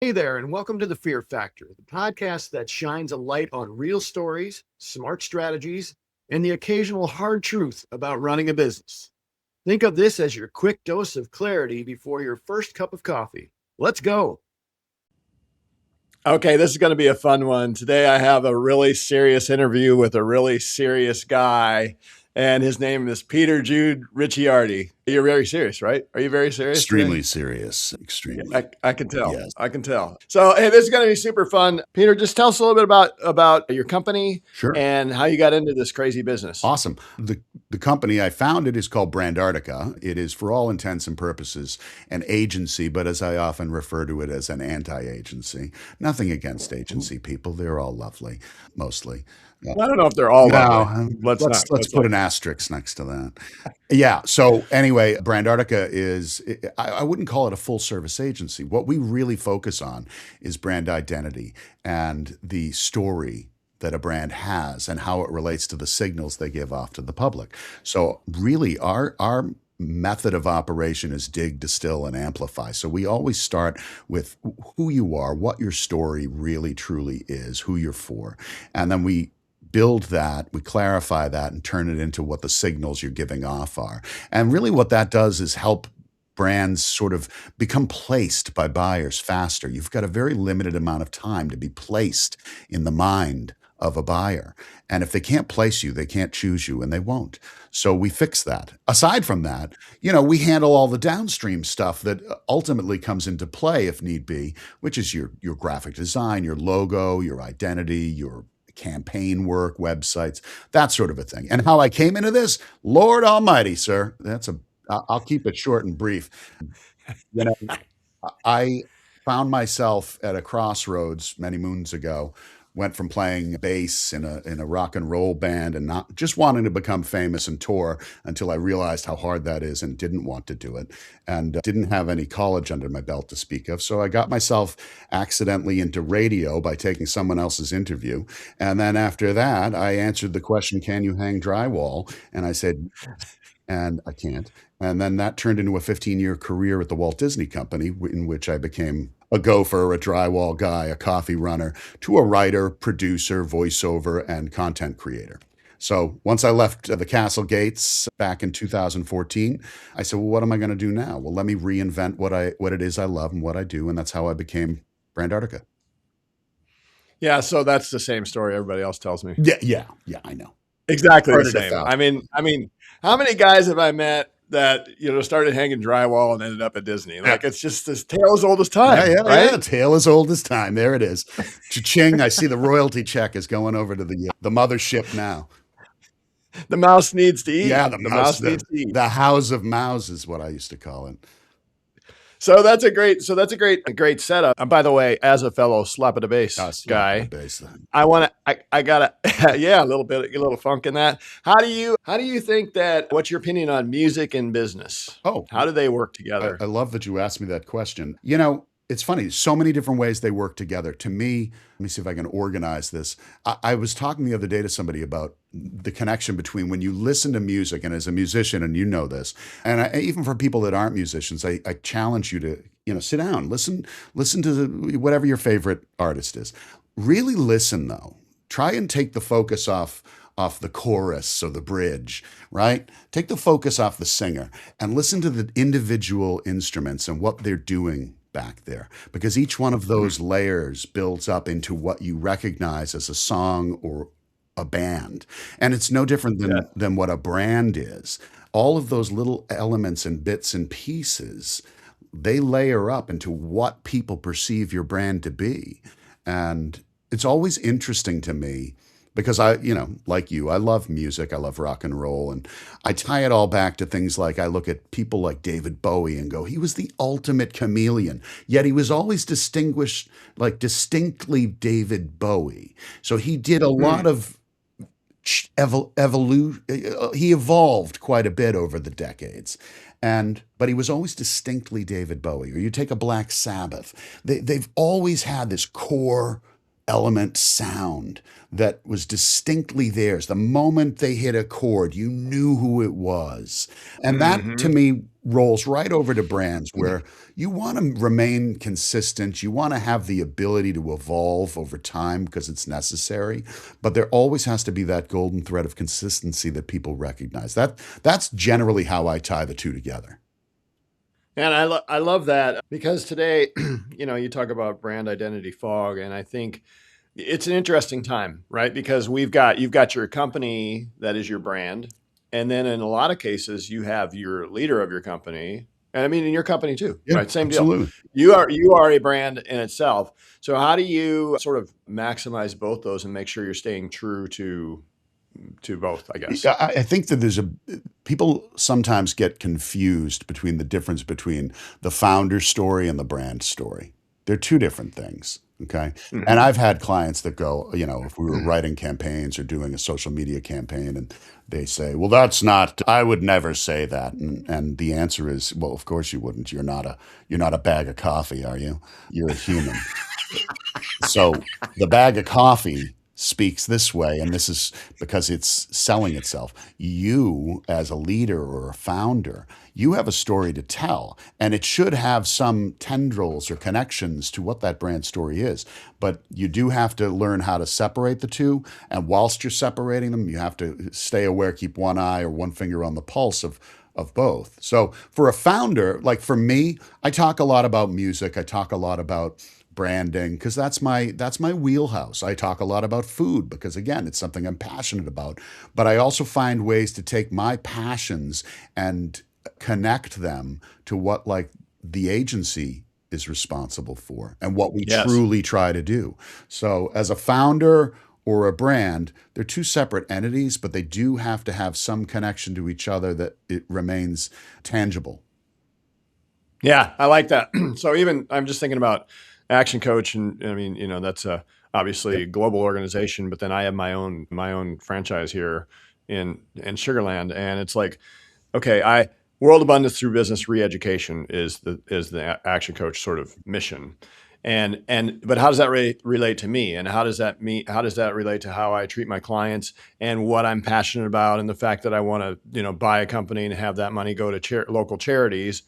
Hey there, and welcome to the Fear Factor, the podcast that shines a light on real stories, smart strategies, and the occasional hard truth about running a business. Think of this as your quick dose of clarity before your first cup of coffee. Let's go. Okay, this is going to be a fun one. Today, I have a really serious interview with a really serious guy, and his name is Peter Jude Ricciardi. You're very serious, right? Are you very serious today? Extremely serious. Yeah, Extremely. I can tell. Yes. I can tell. So, hey, this is going to be super fun. Peter, just tell us a little bit about your company Sure. and how you got into this crazy business. Awesome. The company I founded is called Brandartica. It is, for all intents and purposes, an agency, but as I often refer to it, as an anti-agency. Nothing against agency people. They're all lovely, mostly. I don't know if they're all lovely. No, Let's let's put an asterisk next to that. Yeah. So anyway, Brandartica is, I wouldn't call it a full service agency. What we really focus on is brand identity and the story that a brand has and how it relates to the signals they give off to the public. So really our method of operation is dig, distill, and amplify. So we always start with who you are, what your story really truly is, who you're for. And then we build that, we clarify that, and turn it into what the signals you're giving off are. And really what that does is help brands sort of become placed by buyers faster. You've got a very limited amount of time to be placed in the mind of a buyer. And if they can't place you, they can't choose you, and they won't. So we fix that. Aside from that, we handle all the downstream stuff that ultimately comes into play if need be, which is your graphic design, your logo, your identity, your campaign work, websites, that sort of a thing. And how I came into this, Lord Almighty, sir, I'll keep it short and brief. You know, I found myself at a crossroads many moons ago. Went from playing bass in a rock and roll band and not just wanting to become famous and tour until I realized how hard that is and didn't want to do it and didn't have any college under my belt to speak of. So I got myself accidentally into radio by taking someone else's interview. And then after that, I answered the question, can you hang drywall? And I said, and I can't. And then that turned into a 15-year career at the Walt Disney Company, in which I became a gopher, a drywall guy, a coffee runner, to a writer, producer, voiceover, and content creator. So once I left the castle gates back in 2014, I said, well, what am I going to do now? Well, let me reinvent what it is I love and what I do. And that's how I became Brandartica. Yeah, so that's the same story everybody else tells me. Yeah, I know. Exactly the Started to same. felt. I mean, how many guys have I met that started hanging drywall and ended up at Disney? Like it's just this tale as old as time, right? Yeah. Tale as old as time. There it is. Cha-ching! I see the royalty check is going over to the mothership now. The mouse needs to eat. Yeah, the mouse needs to eat. The house of mouse is what I used to call it. So that's a great setup. And by the way, as a fellow slap at the bass guy, bass. I gotta, yeah, a little funk in that. How do you think that? What's your opinion on music and business? Oh, how do they work together? I love that you asked me that question. It's funny. So many different ways they work together. To me, let me see if I can organize this. I was talking the other day to somebody about the connection between when you listen to music, and as a musician, and you know this, and even for people that aren't musicians, I challenge you to sit down, listen to whatever your favorite artist is. Really listen though. Try and take the focus off the chorus or the bridge, right? Take the focus off the singer and listen to the individual instruments and what they're doing back there, because each one of those layers builds up into what you recognize as a song or a band. And it's no different than what a brand is. All of those little elements and bits and pieces, they layer up into what people perceive your brand to be. And it's always interesting to me because like you, I love music, I love rock and roll, and I tie it all back to things like I look at people like David Bowie and go, he was the ultimate chameleon, yet he was always distinguished, like distinctly David Bowie. So he did a lot of evolution. He evolved quite a bit over the decades. But he was always distinctly David Bowie. Or you take a Black Sabbath, they've always had this core element sound that was distinctly theirs. The moment they hit a chord, you knew who it was. And that to Hmm. me rolls right over to brands where you want to remain consistent. You want to have the ability to evolve over time because it's necessary. But there always has to be that golden thread of consistency that people recognize. That's generally how I tie the two together. And I love that because today, you talk about brand identity fog, and I think it's an interesting time, right? Because you've got your company that is your brand, and then in a lot of cases you have your leader of your company, and I mean in your company too, Yeah, right? Same deal. absolutely. You are a brand in itself. So how do you sort of maximize both those and make sure you're staying true to both, I guess? I think that people sometimes get confused between the difference between the founder story and the brand story. They're two different things. Okay. And Hmm. I've had clients that go, if we were writing campaigns or doing a social media campaign and they say, well, I would never say that. And the answer is, well, of course you wouldn't. You're not a bag of coffee, are you? You're a human. So the bag of coffee speaks this way, and this is because it's selling itself. You, as a leader or a founder, you have a story to tell, and it should have some tendrils or connections to what that brand story is. But you do have to learn how to separate the two. And whilst you're separating them, you have to stay aware, keep one eye or one finger on the pulse of both. So for a founder, like for me, I talk a lot about music. I talk a lot about branding because that's my wheelhouse. I talk a lot about food because again, it's something I'm passionate about. But I also find ways to take my passions and connect them to what like the agency is responsible for and what we Yes. truly try to do. So as a founder or a brand, they're two separate entities, but they do have to have some connection to each other that it remains tangible. Yeah, I like that. So even I'm just thinking about Action Coach, and I mean, that's obviously Yep. a global organization, but then I have my own franchise here in Sugarland, and it's like, okay, I World Abundance Through Business Re-education is the Action Coach sort of mission, and but how does that relate to me, and how does that relate to how I treat my clients and what I'm passionate about, and the fact that I want to buy a company and have that money go to local charities.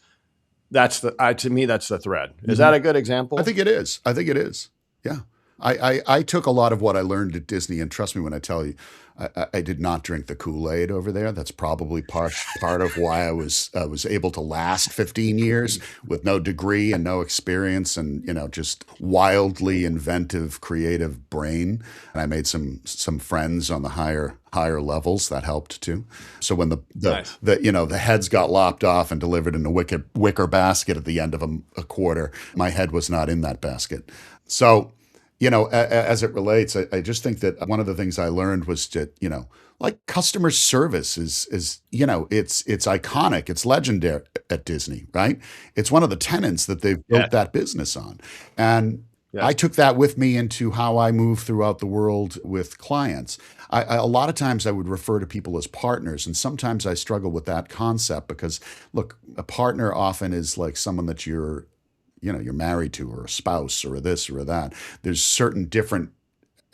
To me, that's the thread. Is Mhm. that a good I example? think it is. I think it is. Yeah. I took a lot of what I learned at Disney, and trust me when I tell you, I did not drink the Kool-Aid over there. That's probably part of why I was able to last 15 years with no degree and no experience, and just wildly inventive, creative brain. And I made some friends on the higher levels that helped too. So when Nice. the heads got lopped off and delivered in a wicker basket at the end of a quarter, my head was not in that basket. So, as it relates, I just think that one of the things I learned was that, like customer service is it's iconic, it's legendary at Disney, right? It's one of the tenets that they've built Yes. that business on. And I Yes. took that with me into how I move throughout the world with clients. A lot of times I would refer to people as partners, and sometimes I struggle with that concept because, look, a partner often is like someone that you're married to or a spouse or a this or a that. There's certain different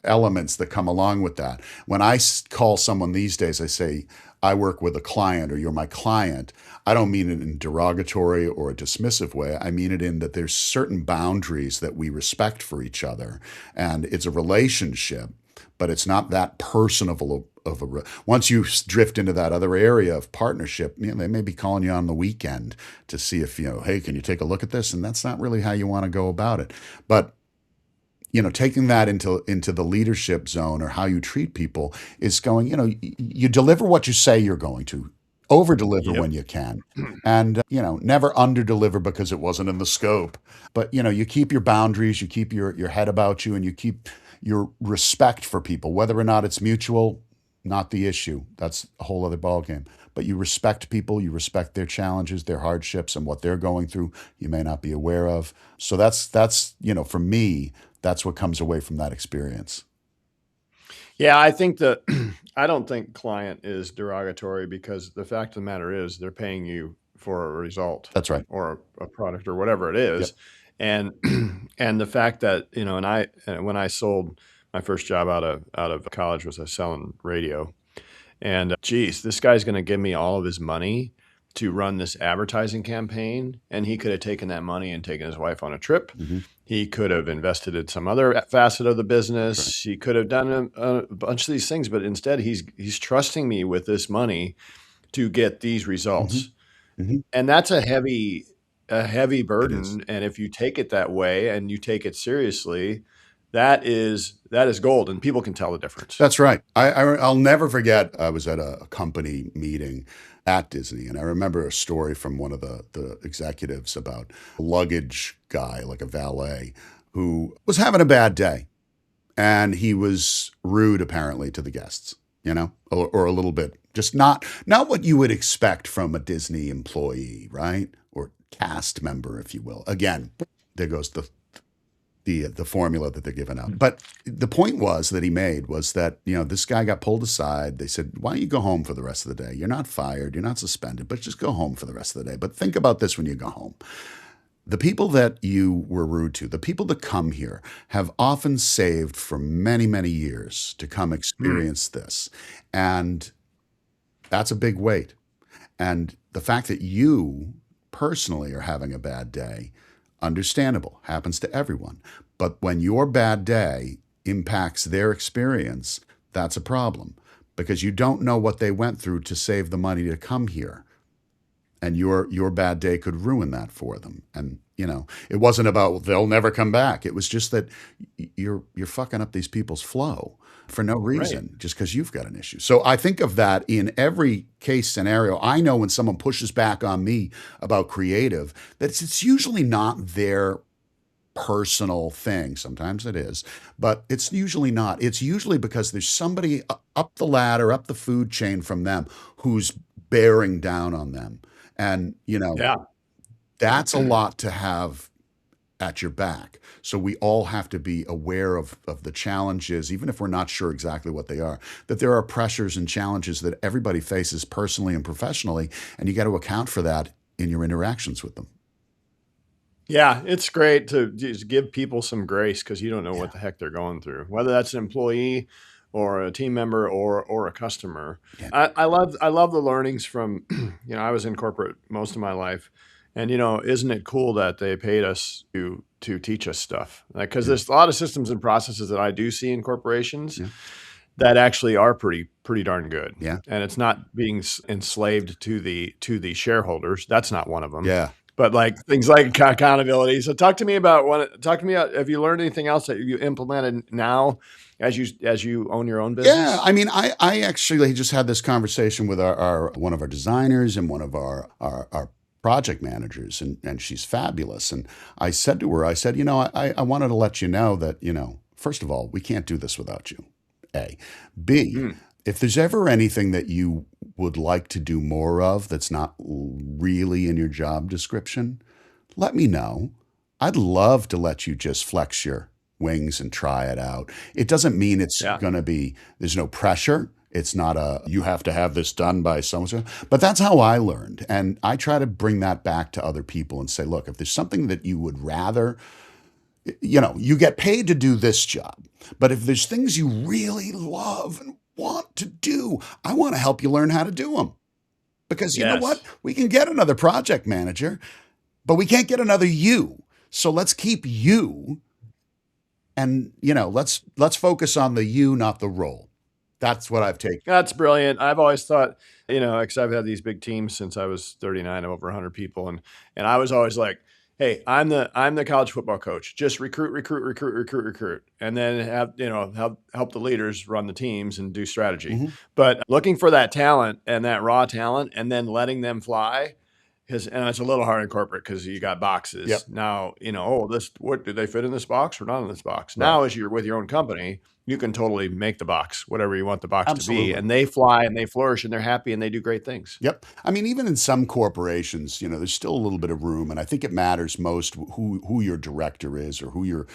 elements that come along with that. When I call someone these days, I say, I work with a client or you're my client. I don't mean it in a derogatory or a dismissive way. I mean it in that there's certain boundaries that we respect for each other. And it's a relationship, but it's not that personal once you drift into that other area of partnership, they may be calling you on the weekend to see if, hey, can you take a look at this? And that's not really how you want to go about it. But taking that into the leadership zone or how you treat people is going, you deliver what you say you're going to, over deliver Yep. when you can, and never under deliver because it wasn't in the scope. But you keep your boundaries, you keep your head about you, and you keep your respect for people, whether or not it's mutual. Not the issue. That's a whole other ballgame. But you respect people, you respect their challenges, their hardships, and what they're going through. You may not be aware of. So that's for me, that's what comes away from that experience. Yeah, I think that I don't think client is derogatory because the fact of the matter is they're paying you for a result That's right. or a product or whatever it Yep. is. And and the fact that, when I sold my first job out of college was I was selling radio. And geez, this guy's going to give me all of his money to run this advertising campaign. And he could have taken that money and taken his wife on a trip. Hmm. He could have invested in some other facet of the That's right. business. He could have done a bunch of these things, but instead he's trusting me with this money to get these Hmm. results. Hmm. And that's a heavy It is. burden. And if you take it that way and you take it seriously, that is gold, and people can tell the difference. That's right. I'll never forget. I was at a company meeting at Disney, and I remember a story from one of the executives about a luggage guy, like a valet, who was having a bad day, and he was rude apparently to the guests, or a little bit just not what you would expect from a Disney employee, right? Or cast member, if you will. Again, there goes the formula that they're giving out. But the point was that he made was that, this guy got pulled aside. They said, why don't you go home for the rest of the day? You're not fired, you're not suspended, but just go home for the rest of the day. But think about this when you go home. The people that you were rude to, the people that come here, have often saved for many, many years to come Mm. experience this. And that's a big weight. And the fact that you personally are having a bad day, understandable, happens to everyone. But when your bad day impacts their experience, that's a problem because you don't know what they went through to save the money to come here. And your bad day could ruin that for them. And it wasn't about they'll never come back. It was just that you're fucking up these people's flow for no Right. reason, just because you've got an issue. So I think of that in every case scenario. I know when someone pushes back on me about creative, that it's usually not their personal thing. Sometimes it is, but it's usually not. It's usually because there's somebody up the ladder, up the food chain from them who's bearing down on them. And, Yeah. that's a lot to have at your back. So we all have to be aware of the challenges, even if we're not sure exactly what they are, that there are pressures and challenges that everybody faces personally and professionally. And you got to account for that in your interactions with them. Yeah, it's great to just give people some grace because you don't know what Yeah. the heck they're going through, whether that's an employee or a team member or a customer. Yeah. I love the learnings from, I was in corporate most of my life, and isn't it cool that they paid us to teach us stuff? Like, because Yeah. there's a lot of systems and processes that I do see in corporations Yeah. that actually are pretty darn good, Yeah. and it's not being enslaved to the shareholders. That's not one of them. Yeah. But like things like accountability. So talk to me about talk to me about, have you learned anything else that you implemented now as you own your own Yeah, business? I mean, I actually just had this conversation with our one of our designers and one of our project managers, and she's fabulous. And I said to her, I said, I wanted to let you know that, first of all, we can't do this without you. A. B, Mm, if there's ever anything that you would like to do more of that's not really in your job description, let me know. I'd love to let you just flex your wings and try it out. It doesn't mean it's yeah. going to be, there's no pressure. It's not you have to have this done by so and so. But that's how I learned. And I try to bring that back to other people and say, look, if there's something that you would rather, you get paid to do this job. But if there's things you really love and want to do, I want to help you learn how to do them. Because you know what? Yes. We can get another project manager, but we can't get another you. So let's keep you, and let's focus on the you, not the role. That's what I've taken. That's brilliant. I've always thought, because I've had these big teams since I was 39, of over 100 people, and I was always like, "Hey, I'm the college football coach. Just recruit, recruit, recruit, recruit, recruit, and then help the leaders run the teams and do strategy." Hmm. But looking for that talent and that raw talent, and then letting them fly. And it's a little hard in corporate because you got boxes Yep. now. What do they fit in this box or not in this box? Right. Now, as you're with your own company, you can totally make the box whatever you want the box to be, Absolutely. and they fly and they flourish and they're happy and they do great things. Yep. I mean, even in some corporations, there's still a little bit of room, and I think it matters most who your director is or who your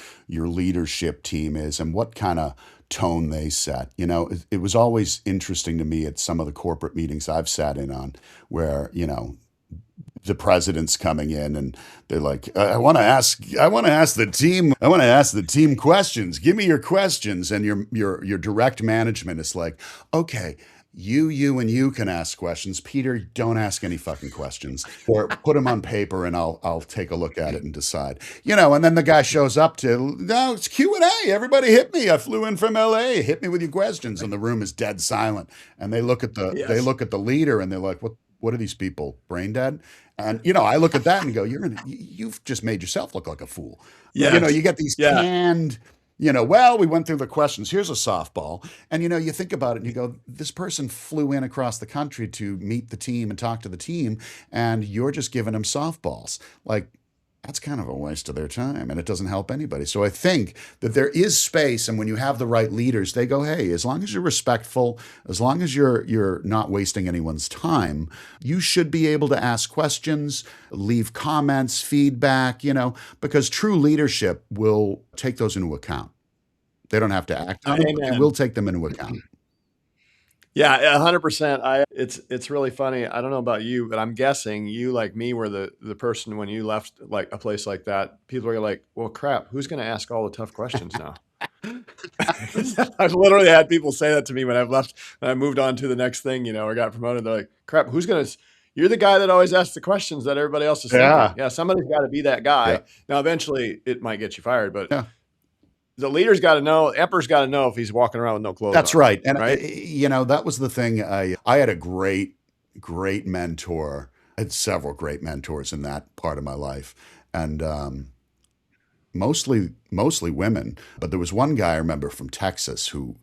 leadership team is and what kind of tone they set. It was always interesting to me at some of the corporate meetings I've sat in on where the president's coming in and they're like, I want to ask the team questions. Give me your questions. And your direct management is like, okay, you and you can ask questions. Peter, don't ask any fucking questions, or put them on paper and I'll take a look at it and decide. And then the guy shows up to, no, it's Q&A. Everybody hit me. I flew in from LA. Hit me with your questions. And the room is dead silent. And they Yes. look at the leader and they're like, what are these people, brain dead? And I look at that and go, you've just made yourself look like a fool. Yes. You get these Yeah. canned, well, we went through the questions. Here's a softball. And you think about it and you go, this person flew in across the country to meet the team and talk to the team, and you're just giving them softballs. Like, that's kind of a waste of their time and it doesn't help anybody. So I think that there is space, and when you have the right leaders, they go, hey, as long as you're respectful, as long as you're not wasting anyone's time, you should be able to ask questions, leave comments, feedback, because true leadership will take those into account. They don't have to act on them, but they will Amen. take them into account. Yeah, 100%. It's really funny. I don't know about you, but I'm guessing you, like me, were the person when you left like a place like that. People are like, "Well, crap, who's going to ask all the tough questions now?" I've literally had people say that to me when I've left and I moved on to the next thing, or got promoted. They're like, "Crap, who's going to?" You're the guy that always asks the questions that everybody else is thinking. Yeah. Yeah, somebody's got to be that Yeah. guy. Now, eventually, it might get you fired, but Yeah. the leader's got to know. Emperor's got to know if he's walking around with no clothes That's on, right. And right? that was the thing. I had a great mentor. I had several great mentors in that part of my life, and mostly women. But there was one guy I remember from Texas who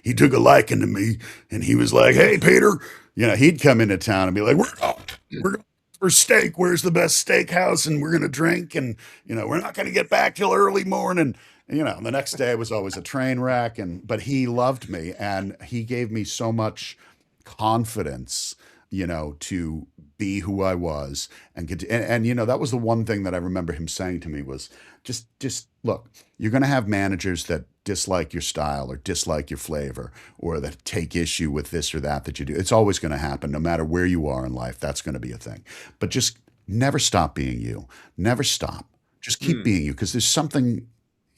he took a liking to me, and he was like, "Hey, Peter," he'd come into town and be like, "We're going for steak. Where's the best steakhouse? And we're gonna drink, and we're not gonna get back till early morning." And, the next day was always a train wreck, but he loved me and he gave me so much confidence, to be who I was and get to, that was the one thing that I remember him saying to me was just look, you're going to have managers that dislike your style or dislike your flavor or that take issue with this or that you do. It's always going to happen no matter where you are in life. That's going to be a thing. But just never stop being you. Never stop. Just keep being you, because there's something,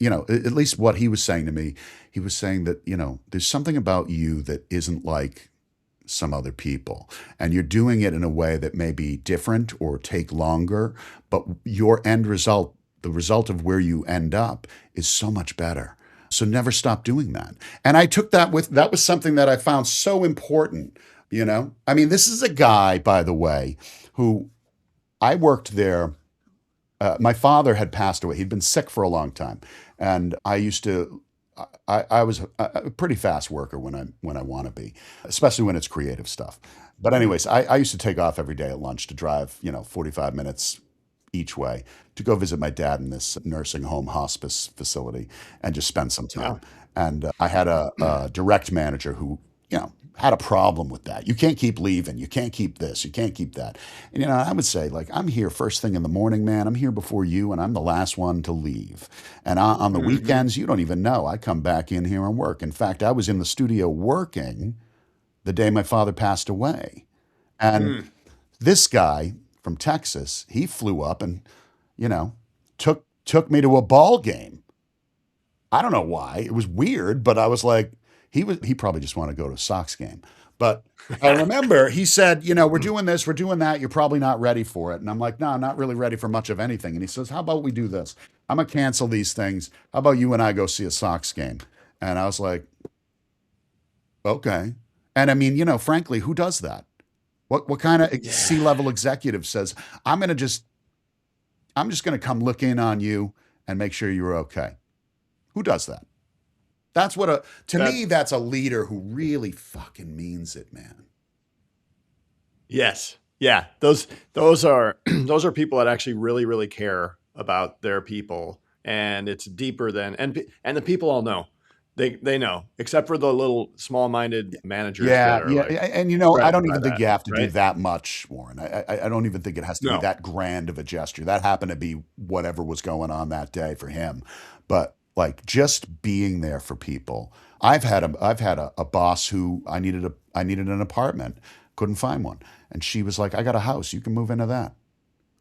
at least what he was saying to me, he was saying that, there's something about you that isn't like some other people. And you're doing it in a way that may be different or take longer, but your end result, the result of where you end up, is so much better. So never stop doing that. And I took that was something that I found so important, I mean, this is a guy, by the way, who I worked there. My father had passed away. He'd been sick for a long time. And I used to, I was a pretty fast worker when I want to be, especially when it's creative stuff. But anyways, I used to take off every day at lunch to drive, 45 minutes each way to go visit my dad in this nursing home hospice facility and just spend some Yeah. time. And I had a direct manager who, had a problem with that. You can't keep leaving. You can't keep this. You can't keep that. And, I would say, like, I'm here first thing in the morning, man. I'm here before you, and I'm the last one to leave. And on the weekends, you don't even know. I come back in here and work. In fact, I was in the studio working the day my father passed away. And this guy from Texas, he flew up and, took me to a ball game. I don't know why. It was weird, but I was like, he probably just wanted to go to a Sox game. But I remember he said, we're doing this, we're doing that. You're probably not ready for it. And I'm like, no, I'm not really ready for much of anything. And he says, how about we do this? I'm going to cancel these things. How about you and I go see a Sox game? And I was like, okay. And I mean, frankly, who does that? What kind of Yeah. C-level executive says, I'm just going to come look in on you and make sure you're okay? Who does that? That's to me, that's a leader who really fucking means it, man. Yes. Yeah. Those are those are people that actually really, really care about their people. And it's deeper than and the people all know. They know, except for the little small-minded managers Yeah, that are yeah, like and I threatened don't by even think that, you have to do right? that much, Warren. I don't even think it has to be No. that grand of a gesture. That happened to be whatever was going on that day for him. But like just being there for people. I've had a boss who I needed an apartment, couldn't find one, and she was like, "I got a house. You can move into that."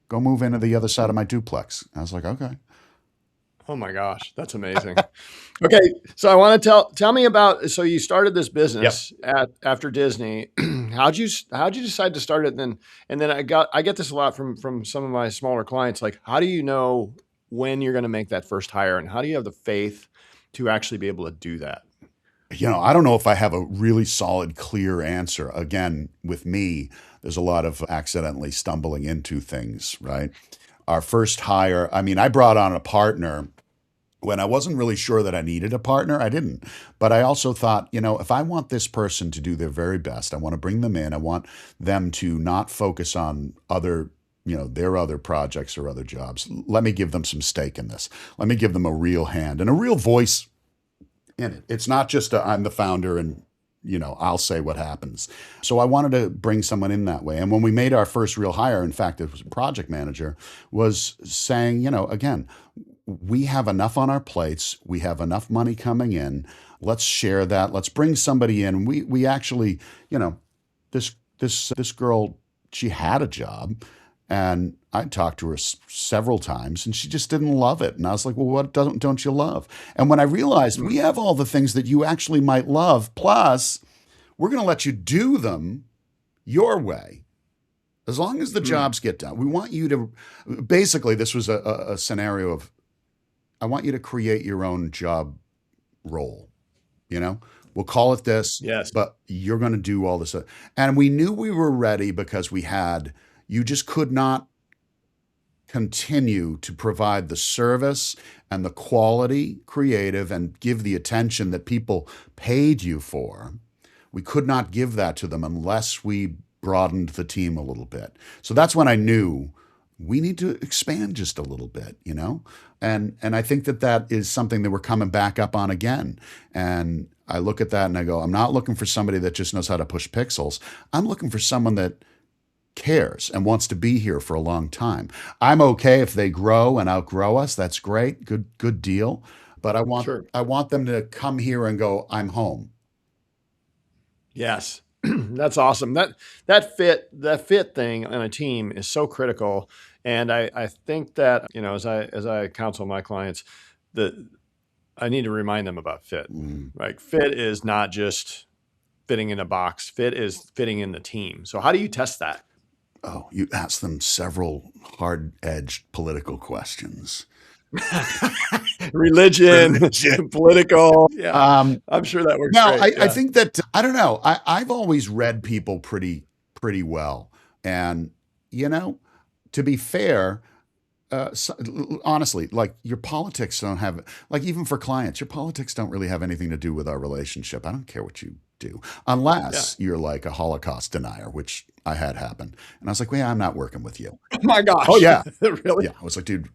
Go move into the other side of my duplex. I was like, okay. Oh my gosh, that's amazing. Okay, so I want to tell me about. So you started this Yep. business after Disney. How'd you decide to start it? And then I get this a lot from some of my smaller clients. Like, how do you know when you're going to make that first hire, and how do you have the faith to actually be able to do that? I don't know if I have a really solid, clear answer. Again, with me, there's a lot of accidentally stumbling into things, right? Our first hire, I mean, I brought on a partner when I wasn't really sure that I needed a partner. I didn't. But I also thought, if I want this person to do their very best, I want to bring them in. I want them to not focus on their other projects or other jobs. Let me give them some stake in this. Let me give them a real hand and a real voice in it. It's not just I'm the founder and I'll say what happens. So I wanted to bring someone in that way. And when we made our first real hire, in fact, it was a project manager, was saying, again, we have enough on our plates. We have enough money coming in. Let's share that. Let's bring somebody in. We actually, this girl, she had a job, and I talked to her several times, and she just didn't love it. And I was like, well, what don't you love? And when I realized we have all the things that you actually might love, plus we're going to let you do them your way. As long as the jobs get done, we want you to, basically, this was a scenario of, I want you to create your own job role. We'll call it this, Yes. but you're going to do all this. And we knew we were ready because you just could not continue to provide the service and the quality creative and give the attention that people paid you for. We could not give that to them unless we broadened the team a little bit. So that's when I knew we need to expand just a little bit, And I think that is something that we're coming back up on again. And I look at that and I go, I'm not looking for somebody that just knows how to push pixels. I'm looking for someone that cares and wants to be here for a long time. I'm okay if they grow and outgrow us. That's great. Good deal. But Sure. I want them to come here and go, I'm home. Yes. That's awesome. That fit thing on a team is so critical. And I think that, as I counsel my clients, that I need to remind them about fit. Mm. Like, fit is not just fitting in a box. Fit is fitting in the team. So how do you test that? Oh, you asked them several hard-edged political questions. Religion, Religion. political. Yeah. Um, I'm sure that works Now, great. I Yeah. think that I don't know. I've always read people pretty well, and to be fair, honestly, like your politics don't have, like even for clients, your politics don't really have anything to do with our relationship. I don't care what you do, Yeah. unless you're like a Holocaust denier, which I had happen. And I was like, well, yeah, I'm not working with you. Oh my gosh. Oh yeah, Really? yeah. I was like, dude,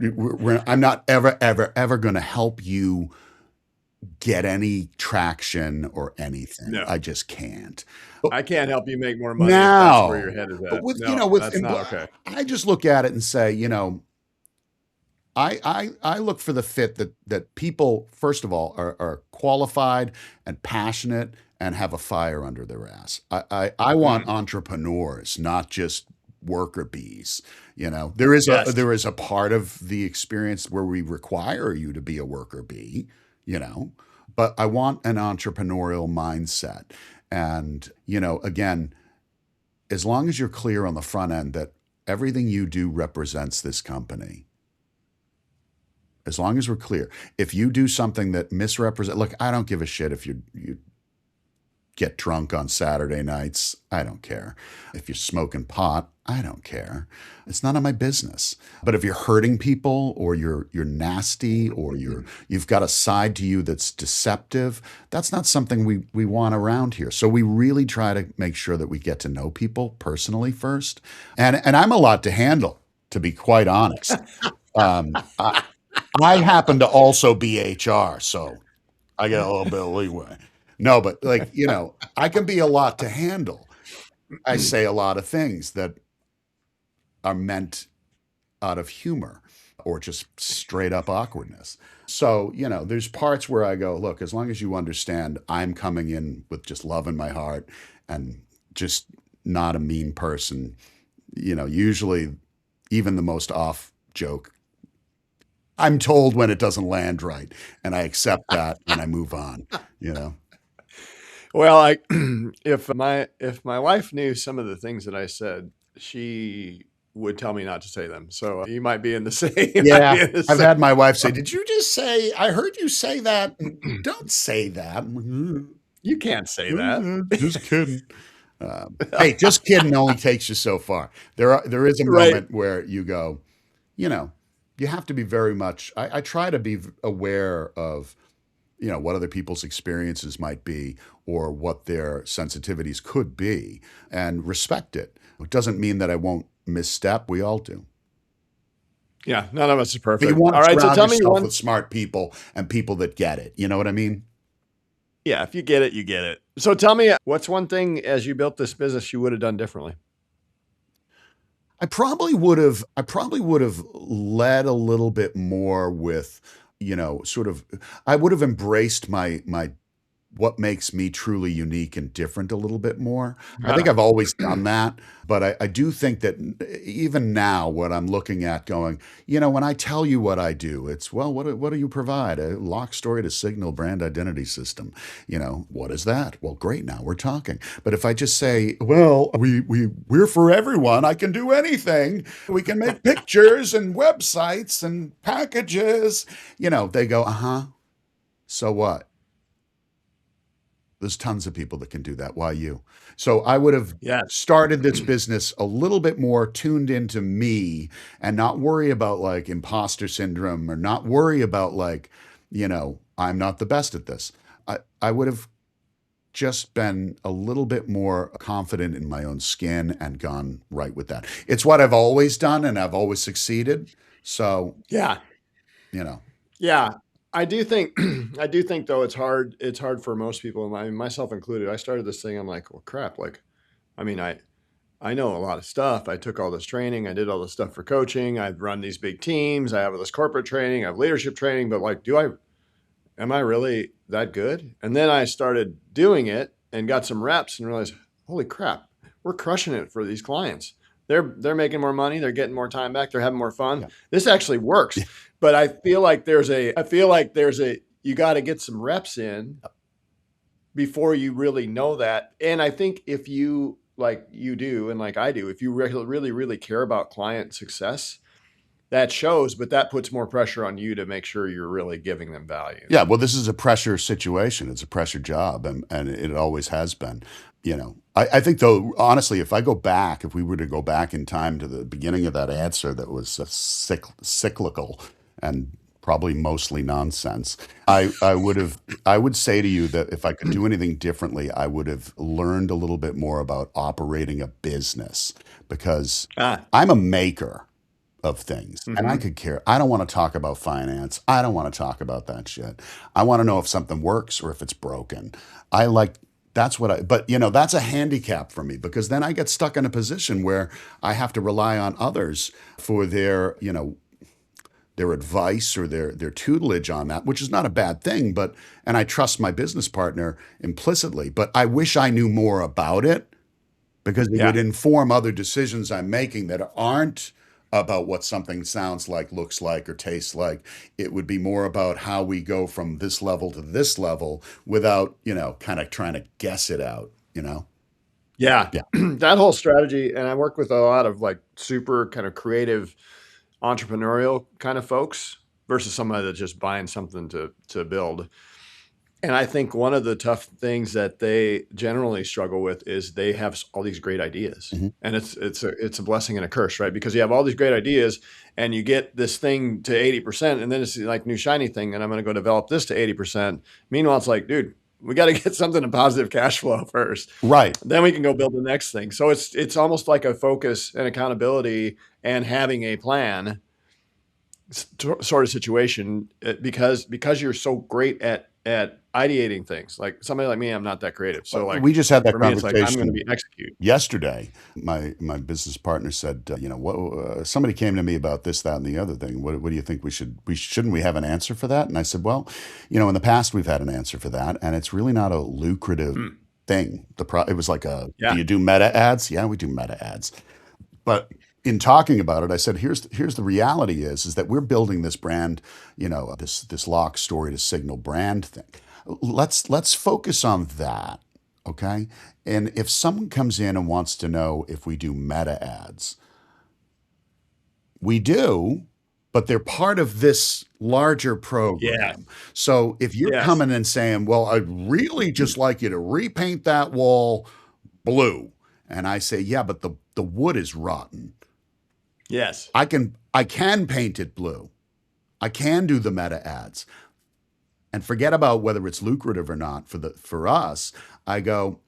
I'm not ever going to help you get any traction or anything. No. I just can't. I can't help you make more money if that's where your No, head is but at. with No, with that's not okay. I just look at it and say, I look for the fit that people first of all are qualified and passionate and have a fire under their ass. I want entrepreneurs, not just worker bees. Yes. There is a part of the experience where we require you to be a worker bee, but I want an entrepreneurial mindset. And, again, as long as you're clear on the front end that everything you do represents this company, as long as we're clear, if you do something that misrepresents, look, I don't give a shit if you get drunk on Saturday nights. I don't care. If you're smoking pot, I don't care. It's none of my business. But if you're hurting people or you're nasty or you've got a side to you that's deceptive, that's not something we want around here. So we really try to make sure that we get to know people personally first. And I'm a lot to handle, to be quite honest. I happen to also be HR, so I get a little bit of leeway. No, but I can be a lot to handle. I say a lot of things that are meant out of humor or just straight up awkwardness. So, there's parts where I go, look, as long as you understand I'm coming in with just love in my heart and just not a mean person, usually even the most off joke. I'm told when it doesn't land right, and I accept that and I move on, you know? Well, I if my wife knew some of the things that I said, she would tell me not to say them. So you might be in the same. You might Yeah. be in the I've same had my wife say, boat. "Did you just say, I heard you say that? Don't say that." You can't say that. Just kidding. Hey, just kidding only takes you so far. There is a Right. moment where you go, you know, you have to be very much. I try to be aware of, what other people's experiences might be or what their sensitivities could be, and respect it. It doesn't mean that I won't misstep. We all do. Yeah, none of us is But you perfect. want All to right, so surround tell me yourself one. with smart people and people that get it. You know what I mean? Yeah, if you get it, you get it. So tell me, what's one thing as you built this business you would have done differently? I probably would have led a little bit more with, sort of I would have embraced my what makes me truly unique and different a little bit more. I think Ah, I've always done that, but I do think that even now, what I'm looking at going, when I tell you what I do, it's, well, what do you provide? A lock, story to signal brand identity system. What is that? Well, great, now we're talking. But if I just say, well, we're for everyone, I can do anything. We can make pictures and websites and packages. They go, uh huh. So what? There's tons of people that can do that. Why you? So I would have yes. started this business a little bit more tuned into me and not worry about like imposter syndrome, or not worry about like, I'm not the best at this. I would have just been a little bit more confident in my own skin and gone right with that. It's what I've always done and I've always succeeded. So, Yeah. you know, Yeah. I do think I do think though it's hard for most people, I mean, myself included. I started this thing, I'm like, well crap, like I mean, I know a lot of stuff. I took all this training, I did all this stuff for coaching, I've run these big teams, I have this corporate training, I have leadership training, but like am I really that good? And then I started doing it and got some reps and realized, holy crap, we're crushing it for these clients. They're making more money, they're getting more time back, they're having more fun. yeah. This actually works. But I feel like there's a you got to get some reps in before you really know that. And I think if you like you do and like I do, if you really really care about client success, that shows, but that puts more pressure on you to make sure you're really giving them value. Yeah, well, this is a pressure situation. It's a pressure job, and it always has been. I think, though, honestly, if we were to go back in time to the beginning of that answer that was cyclical and probably mostly nonsense, I would say to you that if I could do anything differently, I would have learned a little bit more about operating a business, because Ah, I'm a maker of things. And I mm-hmm. could care. I don't want to talk about finance. I don't want to talk about that shit. I want to know if something works or if it's broken. I like but that's a handicap for me, because then I get stuck in a position where I have to rely on others for their advice or their tutelage on that, which is not a bad thing, and I trust my business partner implicitly, but I wish I knew more about it, because it would Yeah. inform other decisions I'm making that aren't about what something sounds like, looks like, or tastes like. It would be more about how we go from this level to this level without, kind of trying to guess it out. Yeah. Yeah. That whole strategy, and I work with a lot of like super kind of creative entrepreneurial kind of folks versus somebody that's just buying something to build. And I think one of the tough things that they generally struggle with is they have all these great ideas. Hmm. And it's a blessing and a curse, right? Because you have all these great ideas and you get this thing to 80%, and then it's like new shiny thing, and I'm going to go develop this to 80%. Meanwhile, it's like, dude, we got to get something to positive cash flow first. Right. Then we can go build the next thing. So it's almost like a focus and accountability and having a plan sort of situation, because you're so great at ideating things. Like somebody like me, I'm not that creative. So like We just had that for me, it's like I'm going to conversation be execute. yesterday. My business partner said, somebody came to me about this, that, and the other thing. What do you think shouldn't we have an answer for that? And I said, well, in the past we've had an answer for that, and it's really not a lucrative Hmm. thing. It was like, do Yeah. you do meta ads? Yeah, we do meta ads. But in talking about it, I said, here's the reality is that we're building this brand, this lock story to signal brand thing. Let's focus on that, okay? And if someone comes in and wants to know if we do meta ads, we do, but they're part of this larger Yes. program. So if you're Yes. coming and saying, well, I'd really just like you to repaint that wall blue, and I say, yeah, but the wood is rotten. Yes. I can paint it blue. I can do the meta ads. And forget about whether it's lucrative or not for us. I go,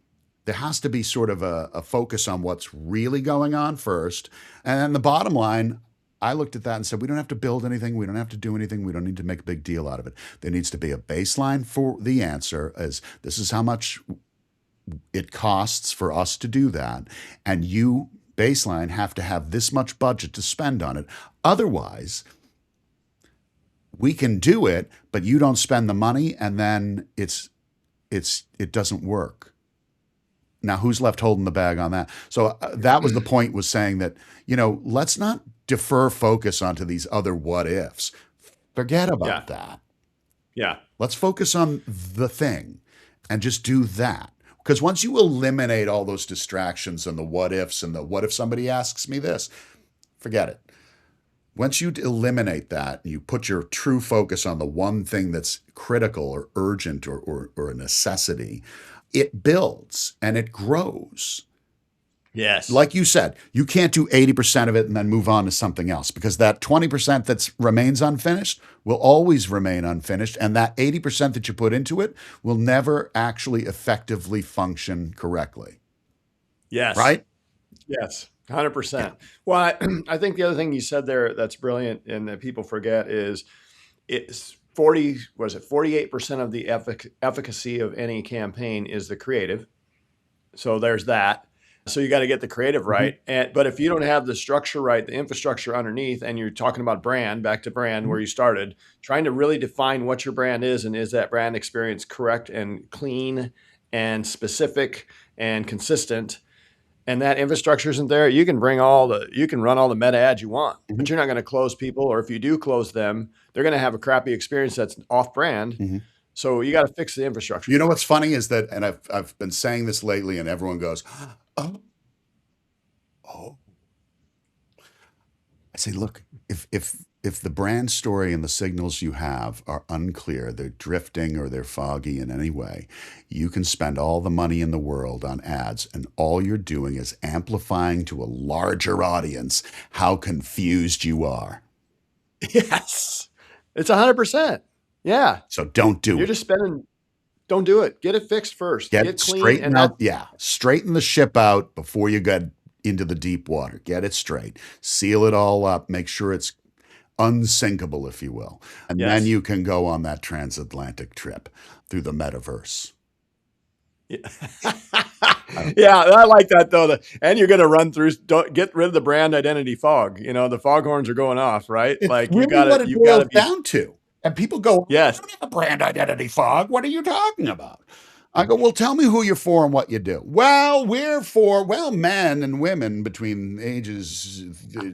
there has to be sort of a focus on what's really going on first. And then the bottom line, I looked at that and said, we don't have to build anything. We don't have to do anything. We don't need to make a big deal out of it. There needs to be a baseline for the answer as this is how much it costs for us to do that. And you, baseline, have to have this much budget to spend on it. Otherwise, we can do it, but you don't spend the money, and then it doesn't work. Now, who's left holding the bag on that? So that was the point, was saying that, let's not defer focus onto these other what ifs. Forget about that. Yeah. Let's focus on the thing and just do that. Because once you eliminate all those distractions and the what ifs and the what if somebody asks me this, forget it. Once you eliminate that, you put your true focus on the one thing that's critical or urgent or a necessity, it builds and it grows. Yes. Like you said, you can't do 80% of it and then move on to something else, because that 20% that remains unfinished will always remain unfinished. And that 80% that you put into it will never actually effectively function correctly. Yes. Right? Yes. 100%. Well, I think the other thing you said there that's brilliant and that people forget is it's 48% of the efficacy of any campaign is the creative. So there's that. So you got to get the creative right. But if you don't have the structure right, the infrastructure underneath, and you're talking about brand, back to brand where you started, trying to really define what your brand is, and is that brand experience correct and clean and specific and consistent, and that infrastructure isn't there, you can run all the meta ads you want, but you're not going to close people. Or if you do close them, they're going to have a crappy experience that's off brand. So you got to fix the infrastructure. You know what's funny is that, and I've been saying this lately, and everyone goes, oh. I say, look, if the brand story and the signals you have are unclear, they're drifting or they're foggy in any way, you can spend all the money in the world on ads, and all you're doing is amplifying to a larger audience how confused you are. Yes. It's 100%. Yeah. So don't do it. You're just spending. Don't do it. Get it fixed first. Get clean. straighten out. Yeah. Straighten the ship out before you get into the deep water. Get it straight. Seal it all up. Make sure it's unsinkable, if you will. And then you can go on that transatlantic trip through the metaverse. Yeah, yeah, I like that though. And you're going to run through. Don't get rid of the brand identity fog. The foghorns are going off, right? It's like really what it boils down to. And people go, yes, I don't have a brand identity fog. What are you talking about? I go, well, tell me who you're for and what you do. Well, we're for, men and women between ages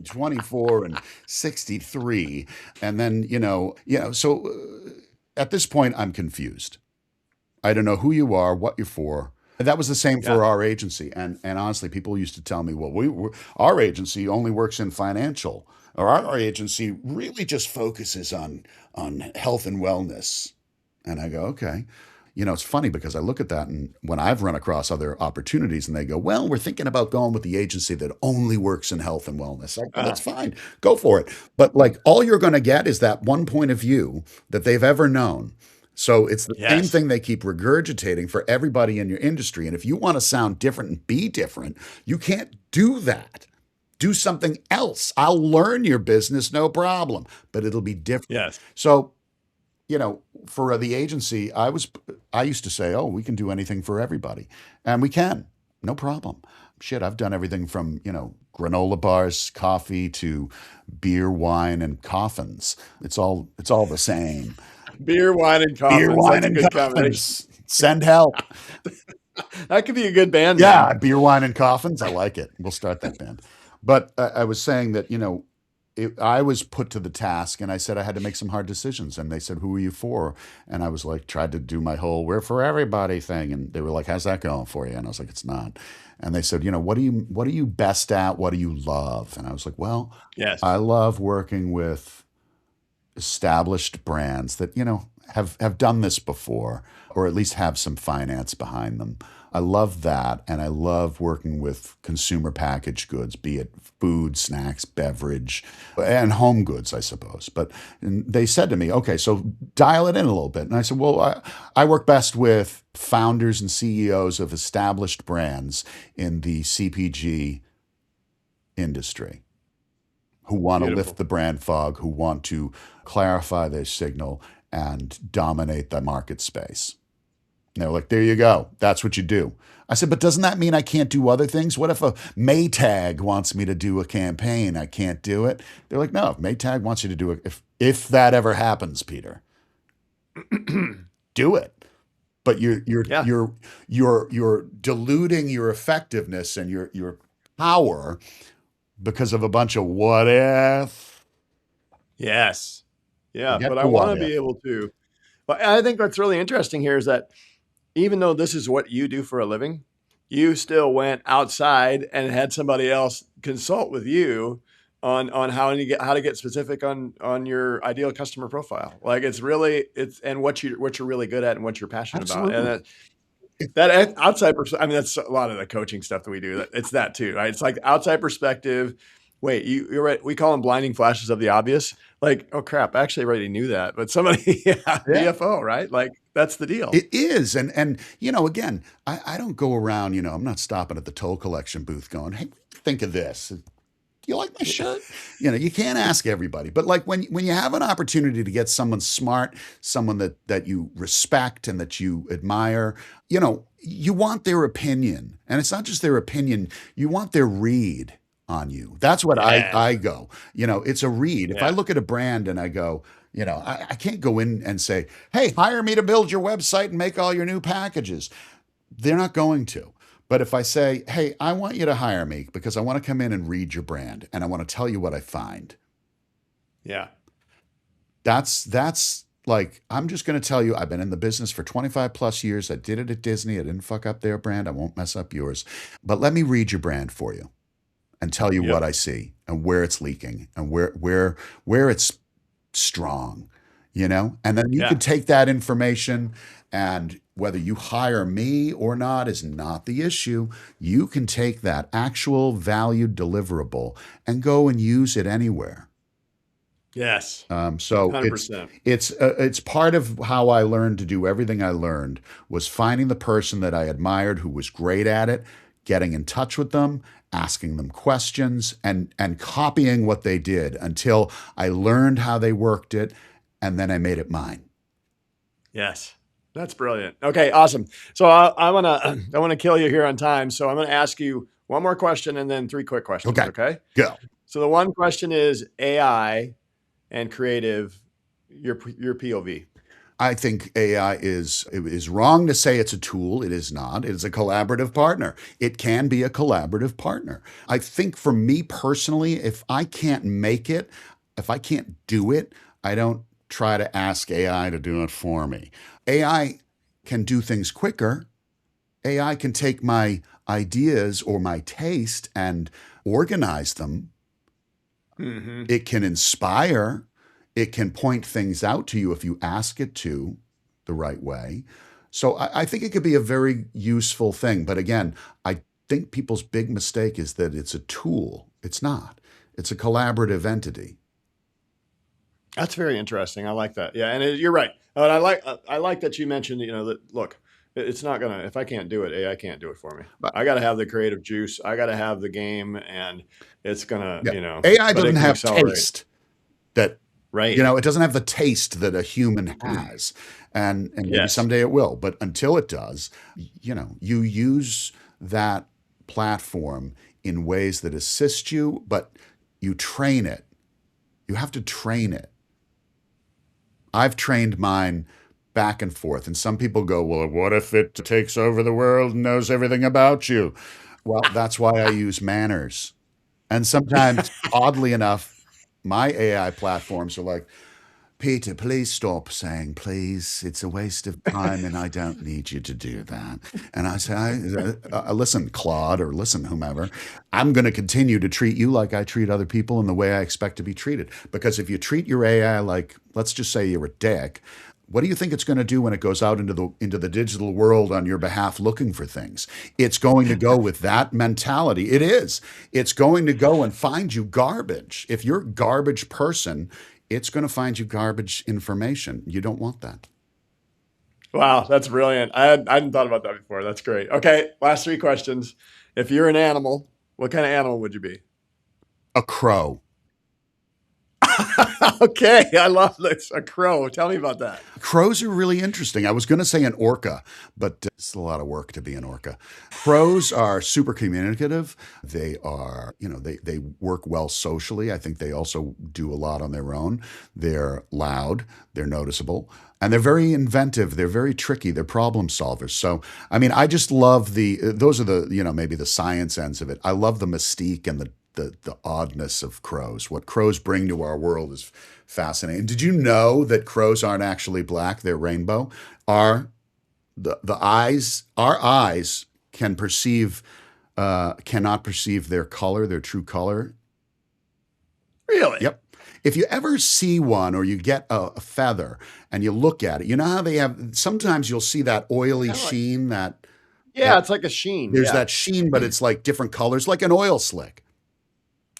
24 and 63. And then, so at this point, I'm confused. I don't know who you are, what you're for. And that was the same for our agency. And honestly, people used to tell me, well, our agency only works in financial, or our agency really just focuses on health and wellness. And I go, okay. It's funny because I look at that, and when I've run across other opportunities and they go, well, we're thinking about going with the agency that only works in health and wellness. I go, that's fine. Go for it. But all you're going to get is that one point of view that they've ever known. So it's the same thing they keep regurgitating for everybody in your industry. And if you want to sound different and be different, you can't do that. Do something else. I'll learn your business, no problem, but it'll be different. Yes. So, for the agency, I used to say, oh, we can do anything for everybody. And we can, no problem. Shit, I've done everything from, granola bars, coffee, to beer, wine, and coffins. It's all the same. Beer, wine, and coffins. Beer, wine, That's and a good coffins. Send help. That could be a good band. Yeah, beer, wine, and coffins. I like it. We'll start that band. But I was saying that, I was put to the task and I said I had to make some hard decisions. And they said, "Who are you for?" And I was like, tried to do my whole "we're for everybody" thing. And they were like, "How's that going for you?" And I was like, "It's not." And they said, what are you best at? What do you love? And I was like, well, I Yes. love working with established brands that have done this before, or at least have some finance behind them. I love that, and I love working with consumer packaged goods, be it food, snacks, beverage, and home goods, I suppose. But and they said to me, "Okay, so dial it in a little bit." And I said, "Well, I work best with founders and CEOs of established brands in the CPG industry, who want to lift Beautiful. the brand fog, who want to clarify their signal and dominate the market space." And they were like, "There you go. That's what you do." I said, "But doesn't that mean I can't do other things? What if a Maytag wants me to do a campaign? I can't do it." They're like, "No, if Maytag wants you to do it, if that ever happens, Peter, do it." But Yeah. you're diluting your effectiveness and your power because of a bunch of what if. Yes. Yeah. Forget But I the want what to be if. able to. But I think what's really interesting here is that even though this is what you do for a living, you still went outside and had somebody else consult with you on how to get specific on your ideal customer profile. Like it's and what you're really good at and what you're passionate about. And Absolutely. that outside I mean, that's a lot of the coaching stuff that we do. It's that too, right? It's like outside perspective. Wait, you're right. We call them blinding flashes of the obvious. Like, oh crap, I actually already knew that. But somebody, yeah, Yeah. BFO, right? Like that's the deal. It is. And again, I don't go around, I'm not stopping at the toll collection booth going, "Hey, think of this. Do you like my shirt?" You can't ask everybody. But like when you have an opportunity to get someone smart, someone that you respect and that you admire, you want their opinion. And it's not just their opinion, you want their read on you. That's what Yeah. I go. It's a read. If I Yeah. look at a brand and I go, I can't go in and say, "Hey, hire me to build your website and make all your new packages." They're not going to. But if I say, "Hey, I want you to hire me because I want to come in and read your brand and I want to tell you what I find," Yeah. that's like, I'm just going to tell you, I've been in the business for 25 plus years. I did it at Disney. I didn't fuck up their brand. I won't mess up yours. But let me read your brand for you and tell you what Yep. I see and where it's leaking and where it's strong, and then you Yeah. could take that information, and whether you hire me or not is not the issue. You can take that actual valued deliverable and go and use it anywhere. Yes. So 100%. it's part of how I learned to do everything I learned, was finding the person that I admired who was great at it, getting in touch with them, asking them questions, and copying what they did until I learned how they worked it, and then I made it mine. Yes. That's brilliant. Okay, awesome. So I want to I want to kill you here on time. So I'm going to ask you one more question and then three quick questions, Okay, okay? go. So the one question is AI and creative, your POV. I think AI is wrong to say it's a tool. It is not. It is a collaborative partner. It can be a collaborative partner. I think for me personally, if I can't make it, if I can't do it, I don't try to ask AI to do it for me. AI can do things quicker. AI can take my ideas or my taste and organize them. Mm-hmm. It can inspire. It can point things out to you if you ask it to the right way. So I think it could be a very useful thing. But again, I think people's big mistake is that it's a tool. It's not. It's a collaborative entity. That's very interesting. I like that. Yeah, and you're right. And I like that you mentioned, that look, it's not gonna if I can't do it, AI can't do it for me. But I got to have the creative juice. I got to have the game, and it's gonna, yeah, AI but doesn't it can have accelerate. taste that Right. it doesn't have the taste that a human has. And maybe Yes. someday it will, but until it does, you use that platform in ways that assist you, but you train it. You have to train it. I've trained mine back and forth. And some people go, "Well, what if it takes over the world and knows everything about you?" Well, that's why I use manners. And sometimes, oddly enough, my AI platforms are like, Peter, please stop saying please. It's a waste of time and I don't need you to do that. And I say, listen, Claude, or listen, whomever, I'm going to continue to treat you like I treat other people in the way I expect to be treated. Because if you treat your AI like, let's just say you're a dick, what do you think it's going to do when it goes out into the digital world on your behalf looking for things? It's going to go with that mentality. It is. It's going to go and find you garbage. If you're a garbage person, it's going to find you garbage information. You don't want that. Wow, that's brilliant. I hadn't thought about that before. That's great. Okay, last 3 questions. If you're an animal, what kind of animal would you be? A crow. Okay, I love this. A crow. Tell me about that. Crows are really interesting. I was going to say an orca, but it's a lot of work to be an orca. Crows are super communicative. They are, they work well socially. I think they also do a lot on their own. They're loud, they're noticeable, and they're very inventive. They're very tricky. They're problem solvers. So, I mean, I just love those are the, maybe the science ends of it. I love the mystique and the oddness of crows. What crows bring to our world is fascinating. Did you know that crows aren't actually black? They're rainbow. Our eyes cannot perceive their color, their true color. Really? Yep. If you ever see one or you get a feather and you look at it, you know how they have, sometimes you'll see that oily sheen it's like a sheen. There's that sheen, but it's like different colors, like an oil slick.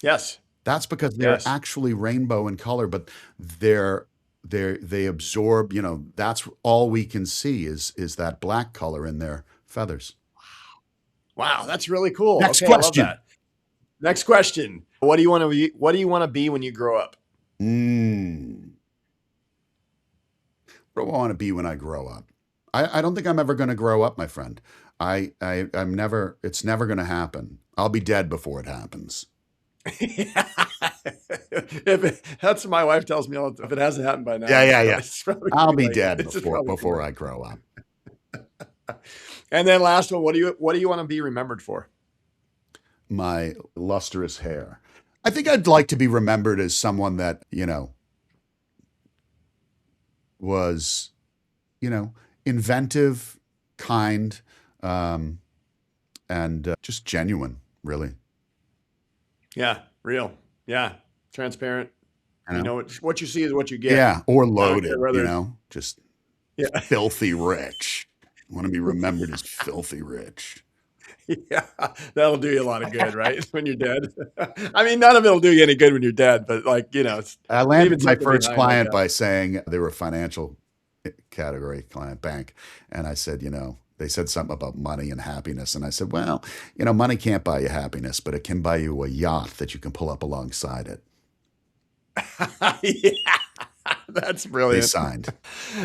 Yes. That's because they're actually rainbow in color, but they absorb, that's all we can see is that black color in their feathers. Wow, that's really cool. Next question. question. I love that. Next question. What do you want to be? What do you want to be when you grow up? What do I want to be when I grow up? I don't think I'm ever going to grow up, my friend. I'm never, it's never going to happen. I'll be dead before it happens. That's what my wife tells me all the time. If it hasn't happened by now, I'll be dead before I grow up. And then last one, what do you want to be remembered for? My lustrous hair. I think I'd like to be remembered as someone that was inventive, kind, and just genuine, really. Yeah, real. Yeah, transparent. What you see is what you get. Yeah, or loaded, just filthy rich. I want to be remembered as filthy rich. Yeah, that'll do you a lot of good, right? When you're dead. I mean, none of it'll do you any good when you're dead, but I landed my first client by saying they were a financial category client, bank, and I said, they said something about money and happiness. And I said, well, money can't buy you happiness, but it can buy you a yacht that you can pull up alongside it. Yeah, that's brilliant. They signed.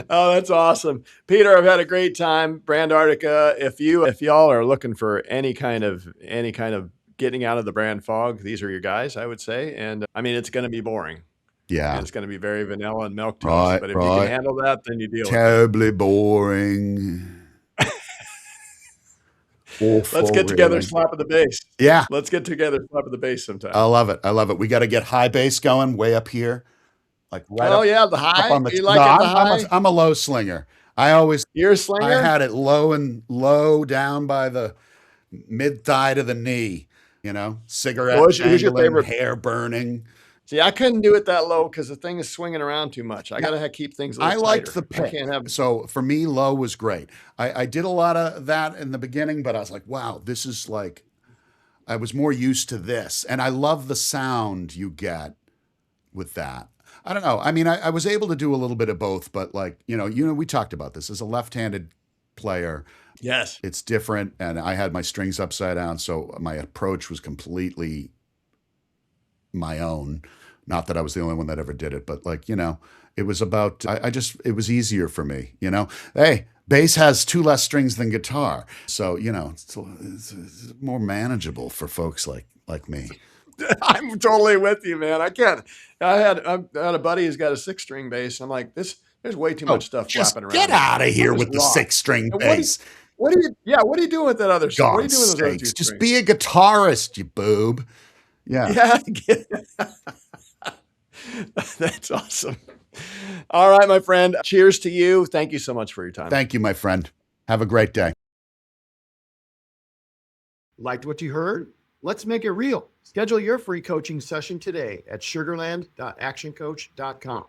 Oh, that's awesome. Peter, I've had a great time. Brandartica, if y'all are looking for any kind of getting out of the brand fog, these are your guys, I would say. And I mean, it's going to be boring. Yeah. And it's going to be very vanilla and milquetoast. But if you can handle that, then you deal with it. Terribly boring. Awful, let's get together, slap at the bass. Yeah. Let's get together, slap at the bass sometime. I love it. We got to get high bass going way up here. Like right the high? The high? I'm a low slinger. You're a slinger? I had it low down by the mid thigh to the knee, cigarette who's your favorite? Hair burning. See, I couldn't do it that low because the thing is swinging around too much. I got to keep things a little tighter. Liked the pick. So for me, low was great. I did a lot of that in the beginning, but I was like, wow, this is like, I was more used to this. And I love the sound you get with that. I don't know. I mean, I was able to do a little bit of both, but we talked about this as a left-handed player. Yes. It's different. And I had my strings upside down. So my approach was completely my own. Not that I was the only one that ever did it, but it was about, it was easier for me, hey, bass has 2 less strings than guitar. So, it's more manageable for folks like me. I'm totally with you, man. I can't. I had a buddy who's got a 6-string bass. I'm like, there's way too much stuff flapping around. Get out of here with the 6-string bass. What are you doing with that other stuff? What are you doing with those other 2 strings? Just be a guitarist, you boob. Yeah. Yeah. That's awesome. All right, my friend. Cheers to you. Thank you so much for your time. Thank you, my friend. Have a great day. Liked what you heard? Let's make it real. Schedule your free coaching session today at sugarland.actioncoach.com.